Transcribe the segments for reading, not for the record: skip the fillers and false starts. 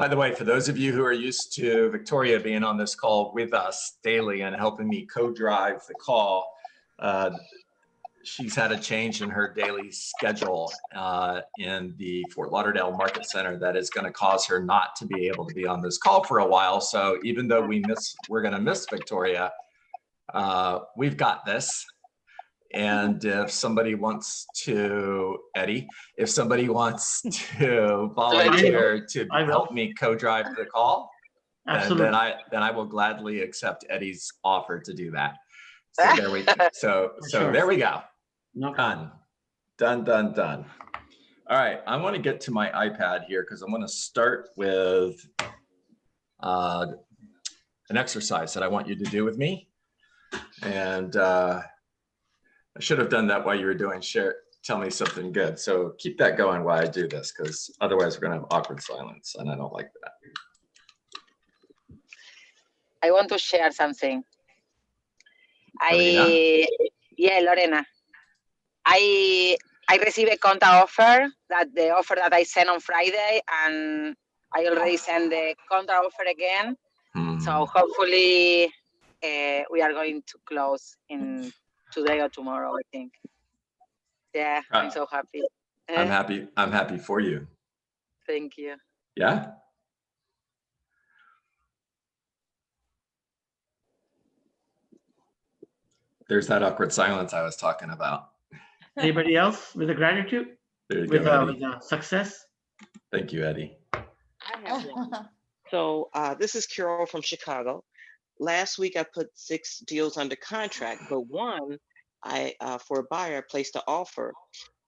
By the way, for those of you who are used to Victoria being on this call with us daily and helping me co-drive the call, she's had a change in her daily schedule in the Fort Lauderdale Market Center that is going to cause her not to be able to be on this call for a while. So even though we're going to miss Victoria, we've got this. And if somebody wants to, Eddie, if somebody wants to volunteer to help me co-drive the call, then I will gladly accept Eddie's offer to do that. So there we there we go. No Done. Done. All right, I want to get to my iPad here because I'm going to start with an exercise that I want you to do with me. And I should have done that while you were doing tell me something good. So keep that going while I do this, because otherwise we're going to have awkward silence, and I don't like that. I want to share something. Lorena? Lorena. I received a counter offer, the offer that I sent on Friday, and I already sent the counter offer again. So hopefully we are going to close in today or tomorrow, I think. Yeah, I'm so happy. I'm happy for you. Thank you. Yeah. There's that awkward silence I was talking about. Anybody else with a gratitude? There you go, Eddie. With success? Thank you, Eddie. I have one. So this is Carol from Chicago. Last week I put 6 deals under contract, but one for a buyer placed an offer,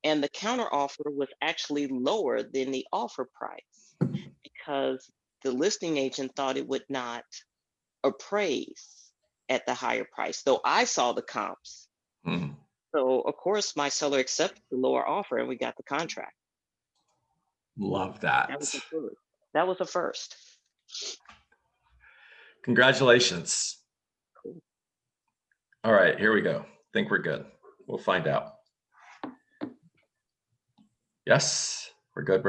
and the counter offer was actually lower than the offer price because the listing agent thought it would not appraise at the higher price, though I saw the comps. So of course my seller accepted the lower offer and we got the contract. Love that. That was a first. Congratulations. Cool. All right, here we go. Think we're good. We'll find out. Yes, we're good.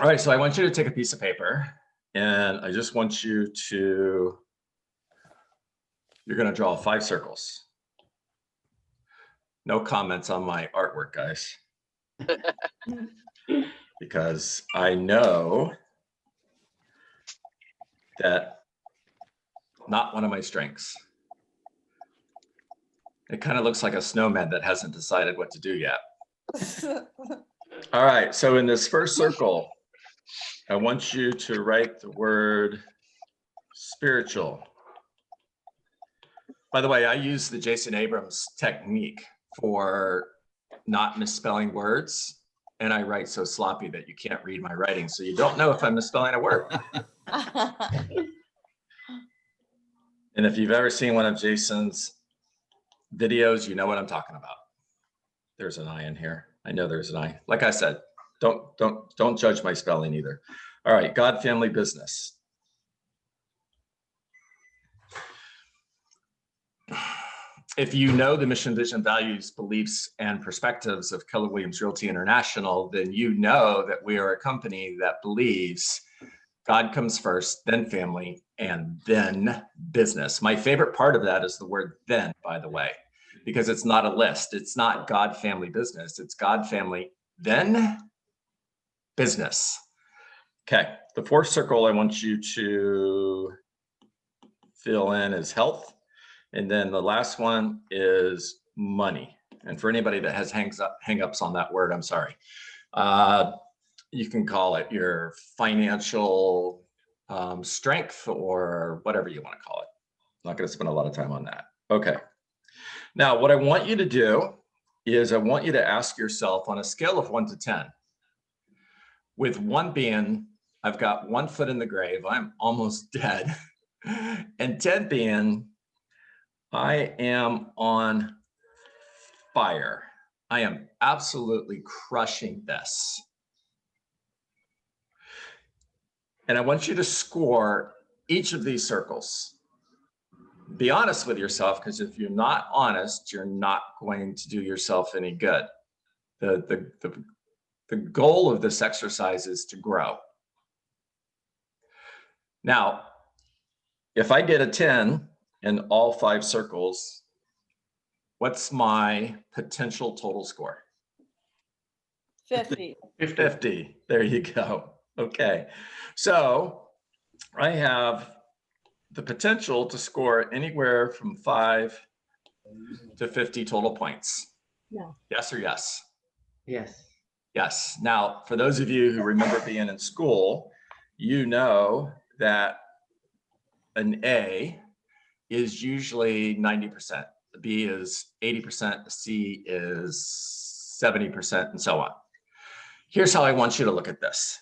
All right, so I want you to take a piece of paper, and I just want you to, you're going to draw 5 circles. No comments on my artwork, guys. Because I know that not one of my strengths. It kind of looks like a snowman that hasn't decided what to do yet. All right, so in this first circle, I want you to write the word spiritual. By the way, I use the Jason Abrams technique for not misspelling words, and I write so sloppy that you can't read my writing, so you don't know if I'm misspelling a word. And if you've ever seen one of Jason's videos, you know what I'm talking about. There's an I in here. I know there's an I. Like I said, don't judge my spelling either. All right, God, family, business. If you know the mission, vision, values, beliefs, and perspectives of Keller Williams Realty International, then you know that we are a company that believes God comes first, then family, and then business. My favorite part of that is the word then, by the way, because it's not a list. It's not God, family, business. It's God, family, then business. Okay, the 4th circle I want you to fill in is health. And then the last one is money. And for anybody that has hang-ups on that word, I'm sorry. You can call it your financial strength or whatever you want to call it. I'm not going to spend a lot of time on that. Okay. Now, what I want you to do is I want you to ask yourself on a scale of 1 to 10, with 1 being, I've got 1 foot in the grave, I'm almost dead, and 10 being, I am on fire. I am absolutely crushing this. And I want you to score each of these circles. Be honest with yourself, because if you're not honest, you're not going to do yourself any good. The The goal of this exercise is to grow. Now, if I get a 10 in all 5 circles, what's my potential total score? 50. 50. There you go. Okay. So I have the potential to score anywhere from 5 to 50 total points. No. Yes or yes? Yes. Yes. Now, for those of you who remember being in school, you know that an A is usually 90%. The B is 80%. The C is 70%, and so on. Here's how I want you to look at this.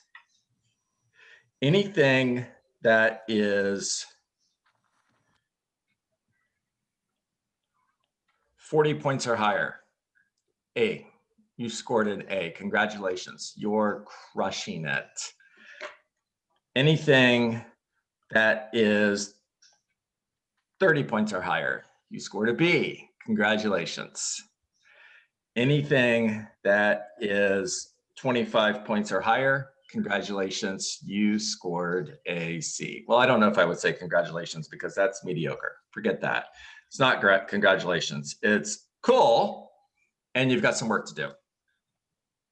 Anything that is 40 points or higher, A, you scored an A. Congratulations. You're crushing it. Anything that is 30 points or higher, you scored a B. Congratulations. Anything that is 25 points or higher, congratulations, you scored a C. Well, I don't know if I would say congratulations because that's mediocre. Forget that. It's not great. Congratulations. It's cool. And you've got some work to do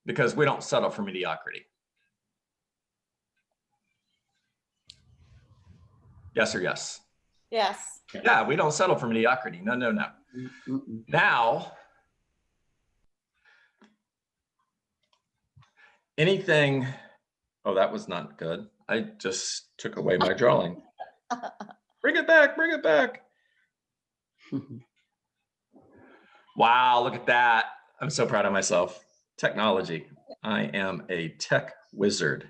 because we don't settle for mediocrity. Yes or yes? Yes. Yeah, we don't settle for mediocrity. No, no, no. Now, anything, oh, that was not good. I just took away my drawing. Bring it back, bring it back. Wow, look at that. I'm so proud of myself. Technology. I am a tech wizard.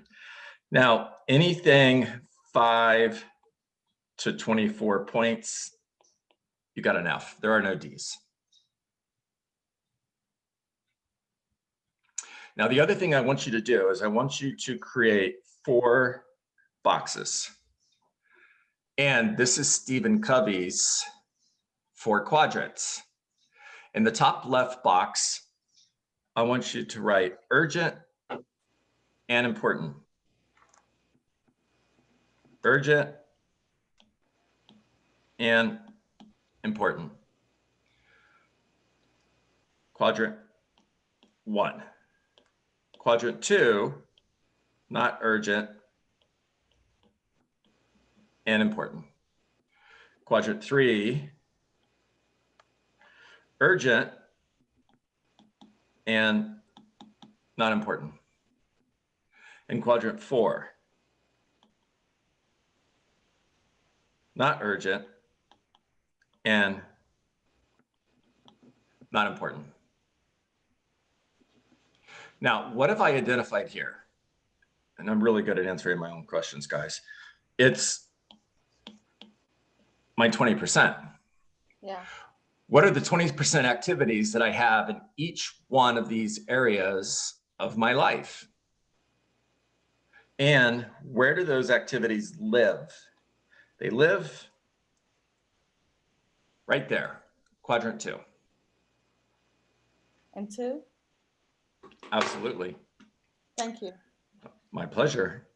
Now, anything 5 to 24 points, you got an F. There are no Ds. Now, the other thing I want you to do is I want you to create 4 boxes. And this is Stephen Covey's 4 quadrants. In the top left box, I want you to write urgent and important. Urgent and important. Quadrant 1. Quadrant 2, not urgent and important. Quadrant 3, urgent and not important. And quadrant 4, not urgent and not important. Now, what have I identified here? And I'm really good at answering my own questions, guys. It's my 20%. Yeah. What are the 20% activities that I have in each one of these areas of my life? And where do those activities live? They live right there, quadrant 2. And 2? Absolutely. Thank you. My pleasure.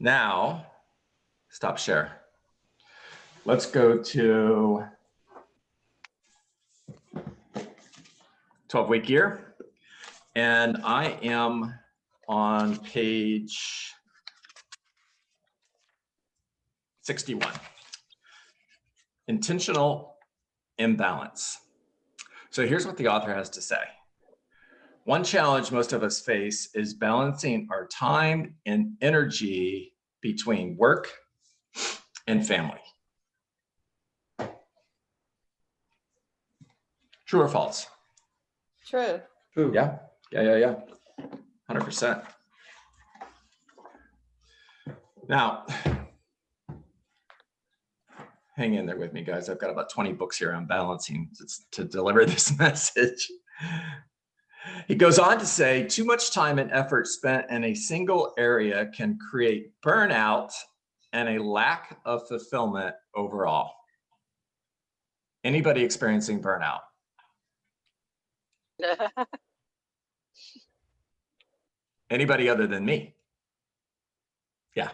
Now, stop share. Let's go to 12-week year. And I am on page 61. Intentional imbalance. So here's what the author has to say. One challenge most of us face is balancing our time and energy between work and family. True or false? True. True. Yeah. 100%. Now, hang in there with me, guys. I've got about 20 books here on balancing to deliver this message. He goes on to say, too much time and effort spent in a single area can create burnout and a lack of fulfillment overall. Anybody experiencing burnout? Anybody other than me? Yeah.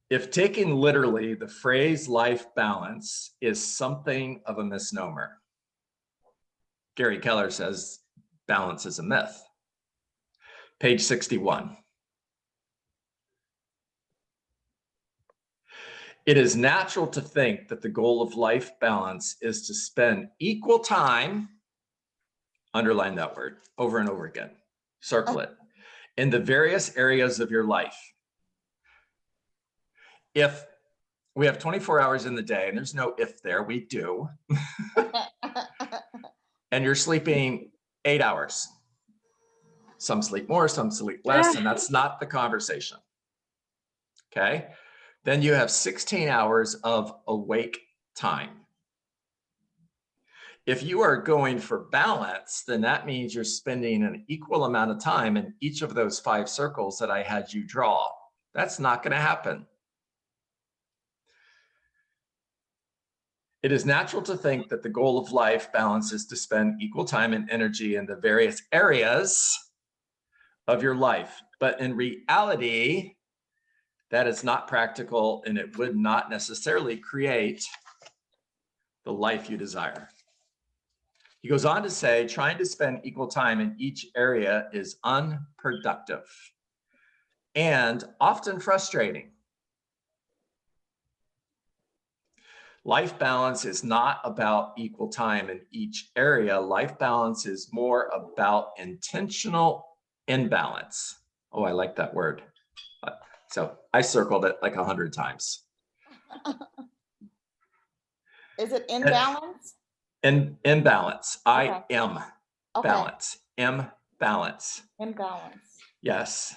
If taken literally, the phrase life balance is something of a misnomer. Gary Keller says balance is a myth. Page 61. It is natural to think that the goal of life balance is to spend equal time, underline that word, over and over again, circle it, in the various areas of your life. If we have 24 hours in the day, and there's no if there, we do, and you're sleeping 8 hours. Some sleep more, some sleep less, and that's not the conversation. Okay? Then you have 16 hours of awake time. If you are going for balance, then that means you're spending an equal amount of time in each of those 5 circles that I had you draw. That's not going to happen. It is natural to think that the goal of life balance is to spend equal time and energy in the various areas of your life. But in reality, that is not practical, and it would not necessarily create the life you desire. He goes on to say, trying to spend equal time in each area is unproductive and often frustrating. Life balance is not about equal time in each area. Life balance is more about intentional imbalance. Oh, I like that word. So I circled it like 100 times. Is it imbalance? Imbalance. Okay. I am Okay. balance. Imbalance. Imbalance. Yes.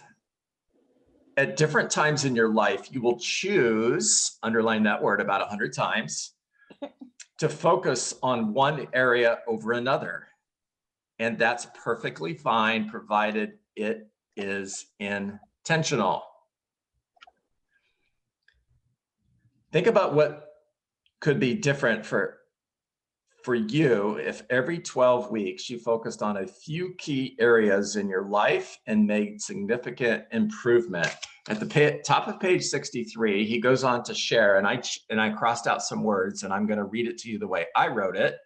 At different times in your life, you will choose, underline that word about 100 times, to focus on one area over another. And that's perfectly fine, provided it is intentional. Think about what could be different for you if every 12 weeks you focused on a few key areas in your life and made significant improvement. At the top of page 63, he goes on to share, and I crossed out some words, and I'm going to read it to you the way I wrote it.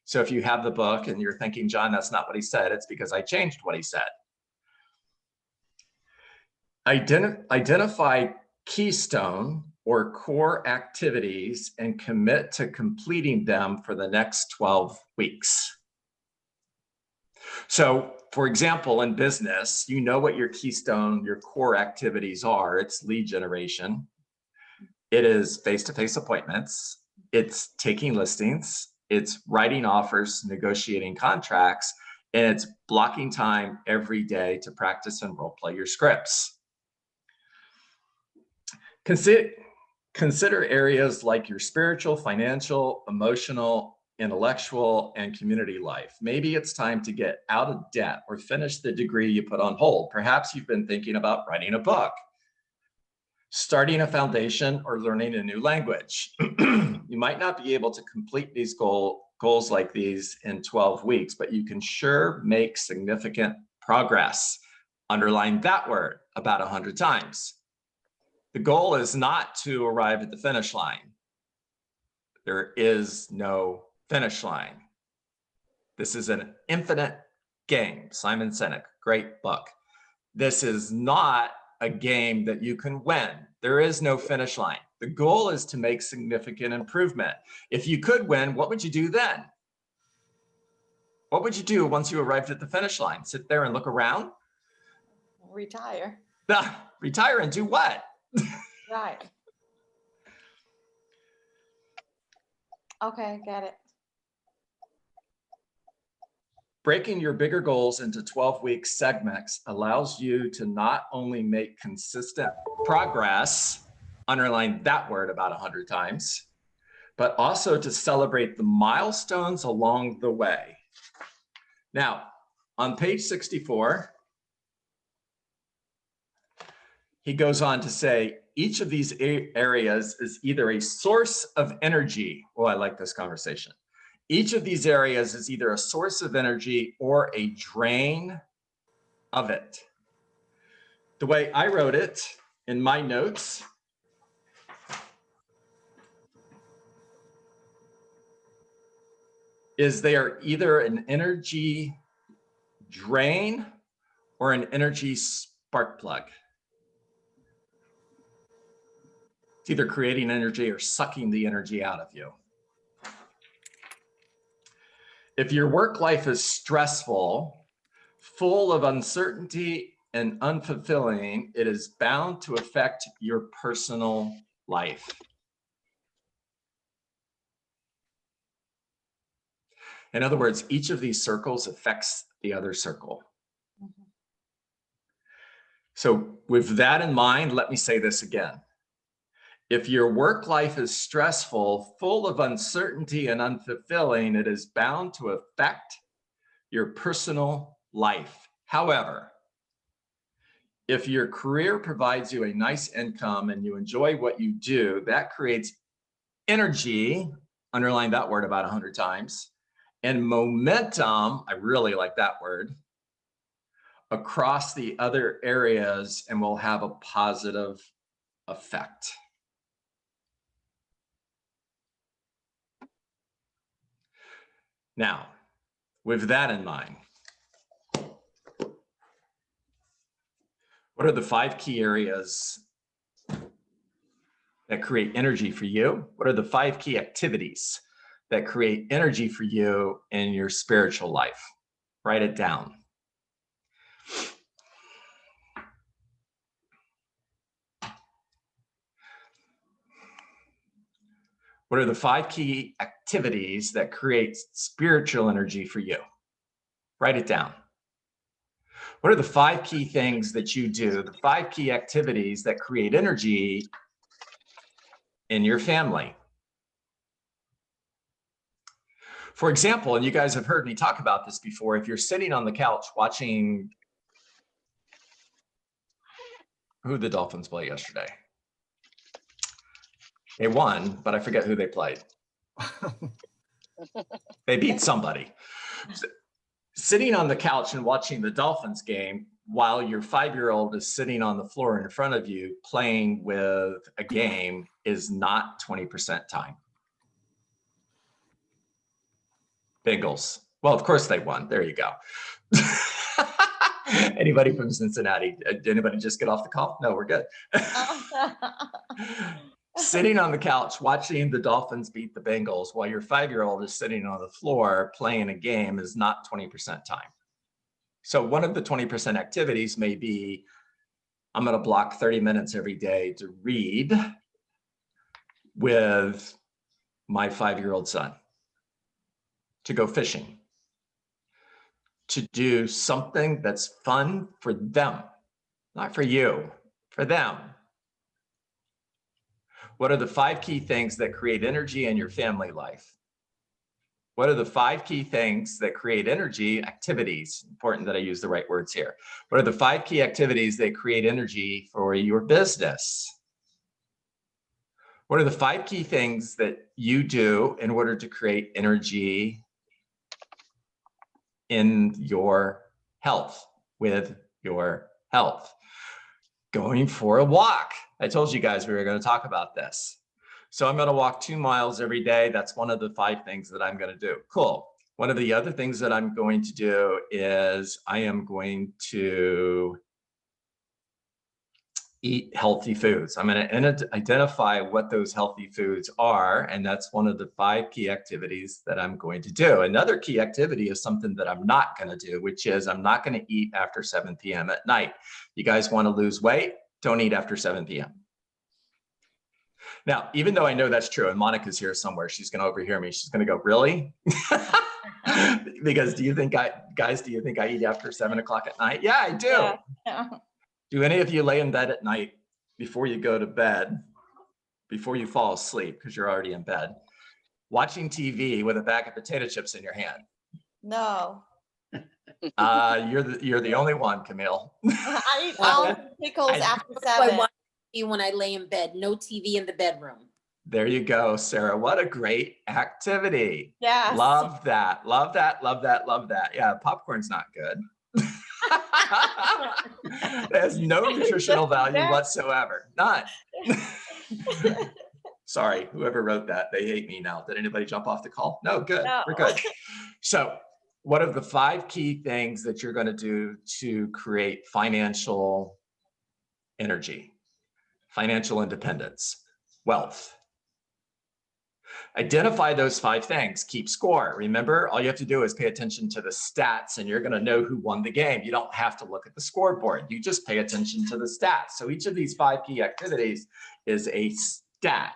So if you have the book and you're thinking, John, that's not what he said, it's because I changed what he said. Identify keystone or core activities and commit to completing them for the next 12 weeks. So, for example, in business, you know what your keystone, your core activities are. It's lead generation. It is face-to-face appointments. It's taking listings. It's writing offers, negotiating contracts, and it's blocking time every day to practice and role play your scripts. Consider areas like your spiritual, financial, emotional, intellectual, and community life. Maybe it's time to get out of debt or finish the degree you put on hold. Perhaps you've been thinking about writing a book, starting a foundation, or learning a new language. You might not be able to complete these goals like these in 12 weeks, but you can sure make significant progress. Underline that word about 100 times. The goal is not to arrive at the finish line. There is no finish line. This is an infinite game. Simon Sinek, great book. This is not a game that you can win. There is no finish line. The goal is to make significant improvement. If you could win, what would you do then? What would you do once you arrived at the finish line? Sit there and look around? Retire. Retire and do what? Right. Okay, got it. Breaking your bigger goals into 12-week segments allows you to not only make consistent progress, underline that word about 100 times, but also to celebrate the milestones along the way. Now, on page 64, he goes on to say, each of these areas is either a source of energy. Oh, I like this conversation. Each of these areas is either a source of energy or a drain of it. The way I wrote it in my notes is they are either an energy drain or an energy spark plug. It's either creating energy or sucking the energy out of you. If your work life is stressful, full of uncertainty and unfulfilling, it is bound to affect your personal life. In other words, each of these circles affects the other circle. So with that in mind, let me say this again. If your work life is stressful, full of uncertainty and unfulfilling, it is bound to affect your personal life. However, if your career provides you a nice income and you enjoy what you do, that creates energy, underline that word about 100 times, and momentum, I really like that word, across the other areas and will have a positive effect. Now, with that in mind, what are the 5 key areas that create energy for you? What are the 5 key activities that create energy for you in your spiritual life? Write it down. What are the 5 key activities that create spiritual energy for you? Write it down. What are the 5 key things that you do, the 5 key activities that create energy in your family? For example, and you guys have heard me talk about this before, if you're sitting on the couch watching, who did the Dolphins play yesterday? They won, but I forget who they played. They beat somebody. Sitting on the couch and watching the Dolphins game while your 5-year-old is sitting on the floor in front of you playing with a game is not 20% time. Bengals. Well, of course they won. There you go. Anybody from Cincinnati? Did anybody just get off the call? No, we're good. Sitting on the couch watching the Dolphins beat the Bengals while your 5-year-old is sitting on the floor playing a game is not 20% time. So one of the 20% activities may be, I'm going to block 30 minutes every day to read with my 5-year-old son, to go fishing, to do something that's fun for them, not for you, for them. What are the 5 key things that create energy in your family life? What are the 5 key things that create energy activities? Important that I use the right words here. What are the 5 key activities that create energy for your business? What are the 5 key things that you do in order to create energy in your health, with your health? Going for a walk. I told you guys we were going to talk about this. So I'm going to walk 2 miles every day. That's one of the 5 things that I'm going to do. Cool. One of the other things that I'm going to do is I am going to eat healthy foods. I'm going to identify what those healthy foods are. And that's one of the 5 key activities that I'm going to do. Another key activity is something that I'm not going to do, which is I'm not going to eat after 7 p.m. at night. You guys want to lose weight? Don't eat after 7 p.m. Now, even though I know that's true, and Monica's here somewhere, she's going to overhear me. She's going to go, really? Because do you think guys, do you think I eat after 7 o'clock at night? Yeah, I do. Yeah. Do any of you lay in bed at night before you go to bed, before you fall asleep, because you're already in bed, watching TV with a bag of potato chips in your hand? No. You're the only one, Camille. I eat all the pickles after 7. When I lay in bed, no TV in the bedroom. There you go, Sarah. What a great activity. Yes. Love that. Love that. Love that. Love that. Yeah, popcorn's not good. It has no nutritional value whatsoever. None. Sorry, whoever wrote that, they hate me now. Did anybody jump off the call? No, good. No. We're good. So what are the 5 key things that you're going to do to create financial energy, financial independence, wealth? Identify those 5 things. Keep score. Remember, all you have to do is pay attention to the stats and you're going to know who won the game. You don't have to look at the scoreboard. You just pay attention to the stats. So each of these 5 key activities is a stat.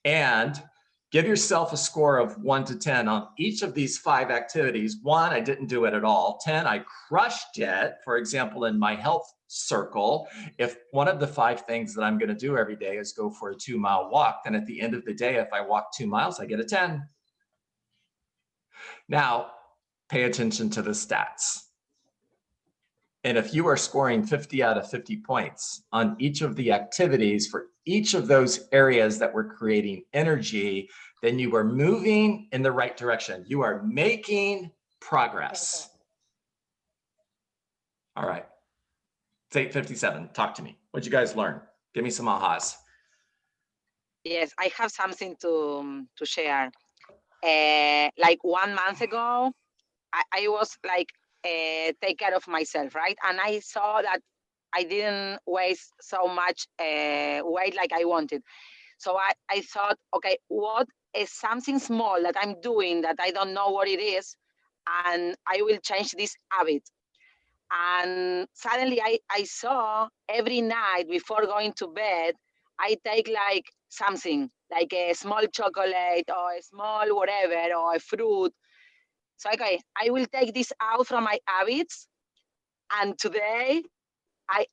And give yourself a score of 1 to 10 on each of these 5 activities. 1, I didn't do it at all. 10, I crushed it. For example, in my health circle, if one of the 5 things that I'm going to do every day is go for a 2-mile walk, then at the end of the day, if I walk 2 miles, I get a 10. Now, pay attention to the stats. And if you are scoring 50 out of 50 points on each of the activities for each of those areas that we're creating energy, then you are moving in the right direction. You are making progress. All right. It's 8:57. Talk to me. What'd you guys learn? Give me some ahas. Yes, I have something to share. Like 1 month ago, I was like, take care of myself, right? And I saw that I didn't waste so much weight like I wanted. So I thought, okay, what is something small that I'm doing that I don't know what it is, and I will change this habit. And suddenly I saw every night before going to bed, I take like something, like a small chocolate or a small whatever, or a fruit. So okay, I will take this out from my habits. And today I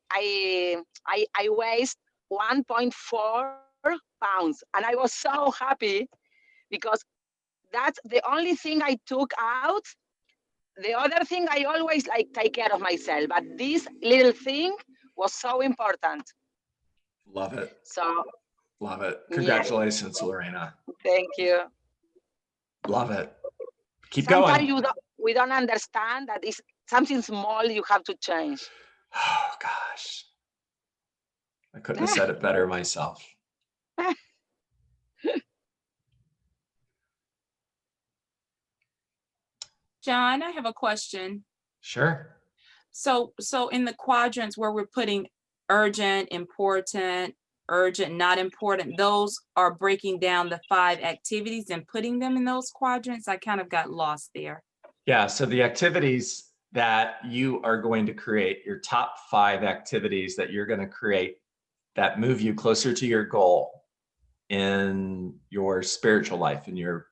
waste 1.4 pounds. And I was so happy because that's the only thing I took out. The other thing, I always like take care of myself, but this little thing was so important. Love it. So Love it. Congratulations, Lorena. thank you. Love it. Keep Sometimes going. we don't understand that it's something small you have to change. Oh, gosh. I couldn't have said it better myself. John, I have a question. Sure. So in the quadrants where we're putting urgent, important, urgent, not important, those are breaking down the 5 activities and putting them in those quadrants. I kind of got lost there. Yeah, so the activities that you are going to create, your top 5 activities that you're going to create that move you closer to your goal in your spiritual life, in your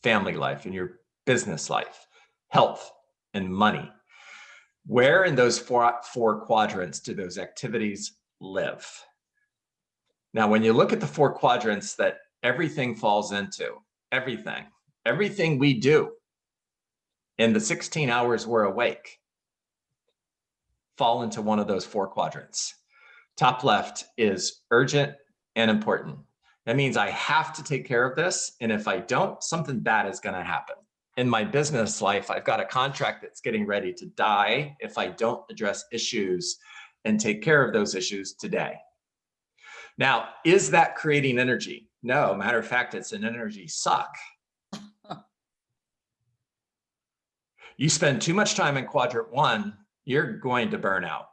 family life, in your business life, health and money. Where in those four quadrants do those activities live? Now, when you look at the 4 quadrants that everything falls into, everything we do in the 16 hours we're awake fall into one of those 4 quadrants. Top left is urgent and important. That means I have to take care of this. And if I don't, something bad is going to happen. In my business life, I've got a contract that's getting ready to die if I don't address issues and take care of those issues today. Now, is that creating energy? No, matter of fact, it's an energy suck. You spend too much time in quadrant 1, you're going to burn out.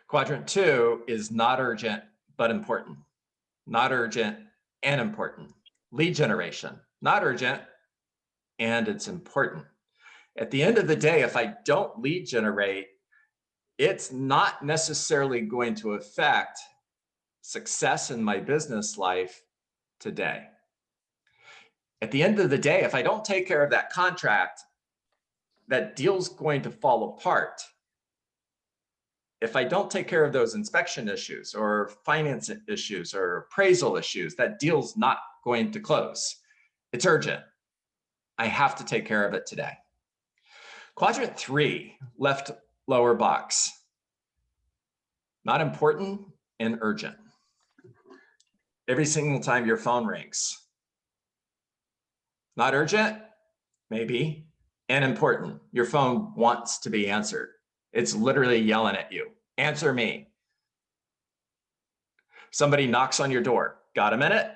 Quadrant 2 is not urgent, but important. Not urgent and important. Lead generation, not urgent, and it's important. At the end of the day, if I don't lead generate, it's not necessarily going to affect success in my business life today. At the end of the day, if I don't take care of that contract, that deal's going to fall apart. If I don't take care of those inspection issues or finance issues or appraisal issues, that deal's not going to close. It's urgent. I have to take care of it today. Quadrant 3, left lower box. Not important and urgent. every single time your phone rings. Not urgent, maybe, and important. Your phone wants to be answered. It's literally yelling at you. Answer me. Somebody knocks on your door. Got a minute?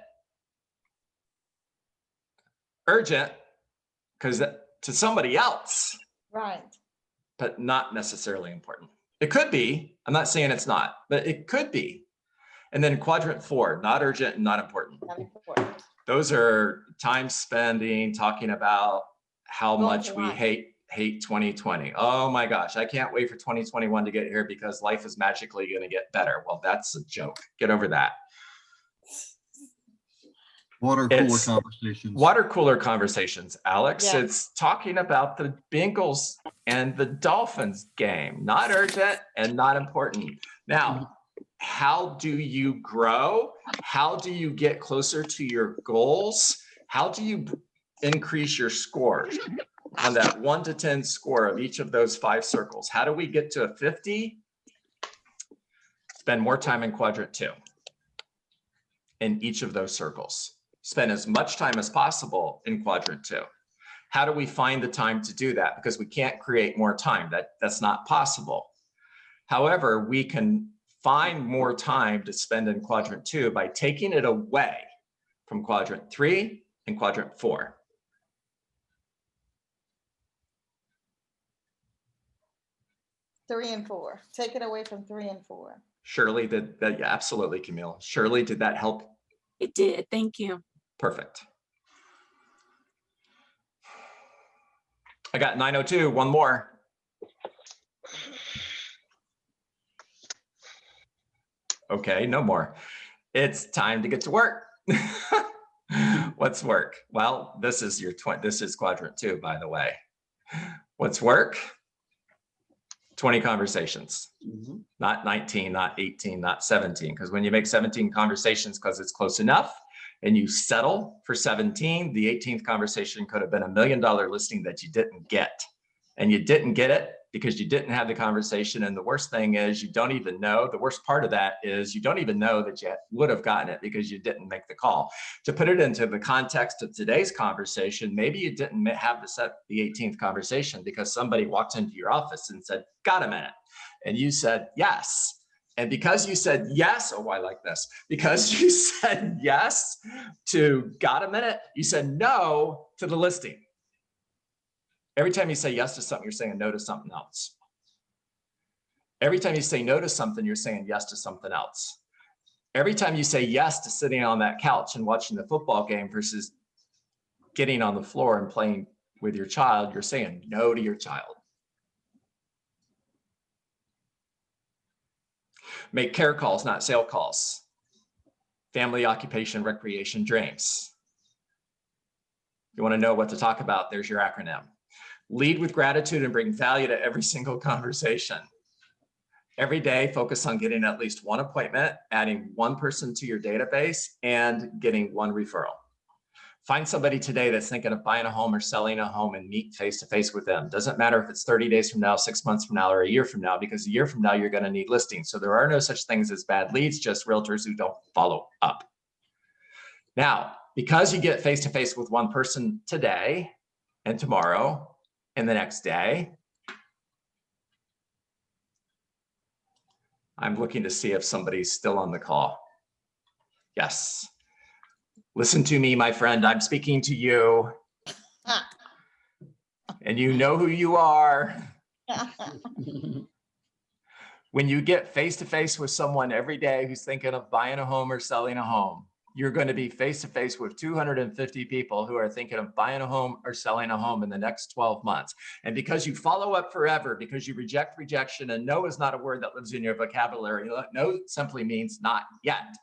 Urgent, because to somebody else, Right. but not necessarily important. It could be. I'm not saying it's not, but it could be. And then quadrant 4, not urgent and not important. Not important. Those are time spending, talking about how Going much to we lunch. hate 2020. Oh my gosh, I can't wait for 2021 to get here because life is magically going to get better. Well, that's a joke. Get over that. Water cooler It's conversations. water cooler conversations, Alex. Yeah. It's talking about the Bengals and the Dolphins game. Not urgent and not important. Now, how do you grow? How do you get closer to your goals? How do you increase your score on that 1 to 10 score of each of those 5 circles? How do we get to a 50? Spend more time in quadrant 2 in each of those circles. Spend as much time as possible in quadrant 2. How do we find the time to do that? Because we can't create more time. That's not possible. However, we can find more time to spend in quadrant 2 by taking it away from quadrant 3 and quadrant 4. Three and 4. Take it away from 3 and 4. Shirley, did that? Yeah, absolutely, Camille. Shirley, did that help? It did. Thank you. Perfect. I got 902, one more. Okay, no more. It's time to get to work. What's work? Well, this is quadrant 2, by the way. What's work? 20 conversations, not 19, not 18, not 17. Because when you make 17 conversations because it's close enough and you settle for 17, the 18th conversation could have been $1 million listing that you didn't get. And you didn't get it because you didn't have the conversation. And the worst thing is you don't even know. The worst part of that is you don't even know that you would have gotten it because you didn't make the call. To put it into the context of today's conversation, maybe you didn't have the 18th conversation because somebody walked into your office and said, got a minute. And you said, yes. And because you said yes, oh, I like this. Because you said yes to got a minute, you said no to the listing. Every time you say yes to something, you're saying no to something else. Every time you say no to something, you're saying yes to something else. Every time you say yes to sitting on that couch and watching the football game versus getting on the floor and playing with your child, you're saying no to your child. Make care calls, not sale calls. Family, occupation, recreation, dreams. You want to know what to talk about? There's your acronym. Lead with gratitude and bring value to every single conversation. Every day, focus on getting at least one appointment, adding one person to your database, and getting one referral. Find somebody today that's thinking of buying a home or selling a home and meet face-to-face with them. Doesn't matter if it's 30 days from now, 6 months from now, or a year from now, because a year from now, you're going to need listings. So there are no such things as bad leads, just realtors who don't follow up. Now, because you get face-to-face with one person today and tomorrow and the next day, I'm looking to see if somebody's still on the call. Yes. Listen to me, my friend. I'm speaking to you. And you know who you are. When you get face-to-face with someone every day who's thinking of buying a home or selling a home, you're going to be face-to-face with 250 people who are thinking of buying a home or selling a home in the next 12 months. And because you follow up forever, because you reject rejection, and no is not a word that lives in your vocabulary. No simply means not yet.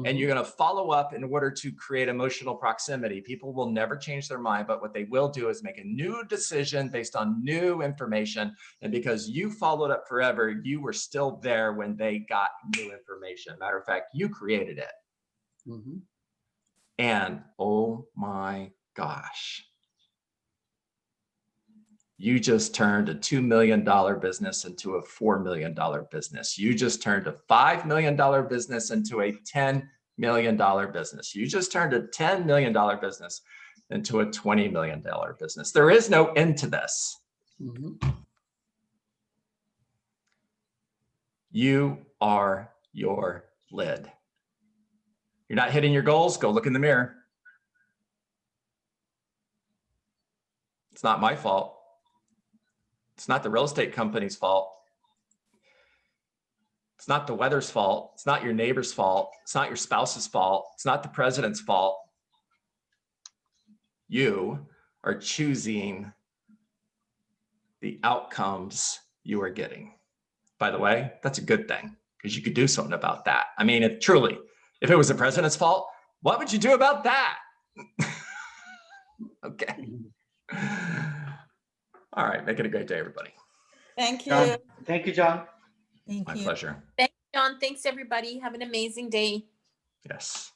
And you're going to follow up in order to create emotional proximity. People will never change their mind, but what they will do is make a new decision based on new information. And because you followed up forever, you were still there when they got new information. Matter of fact, you created it. And oh my gosh, you just turned a $2 million business into a $4 million business. You just turned a $5 million business into a $10 million business. You just turned a $10 million business into a $20 million business. There is no end to this. You are your lid. You're not hitting your goals, go look in the mirror. It's not my fault. It's not the real estate company's fault. It's not the weather's fault. It's not your neighbor's fault. It's not your spouse's fault. It's not the president's fault. You are choosing the outcomes you are getting. By the way, that's a good thing because you could do something about that. I mean, if it was the president's fault, what would you do about that? Okay. All right. Make it a great day, everybody. Thank you. John, thank you, John. Thank My you. pleasure. Thanks, John. Thanks, everybody. Have an amazing day. Yes.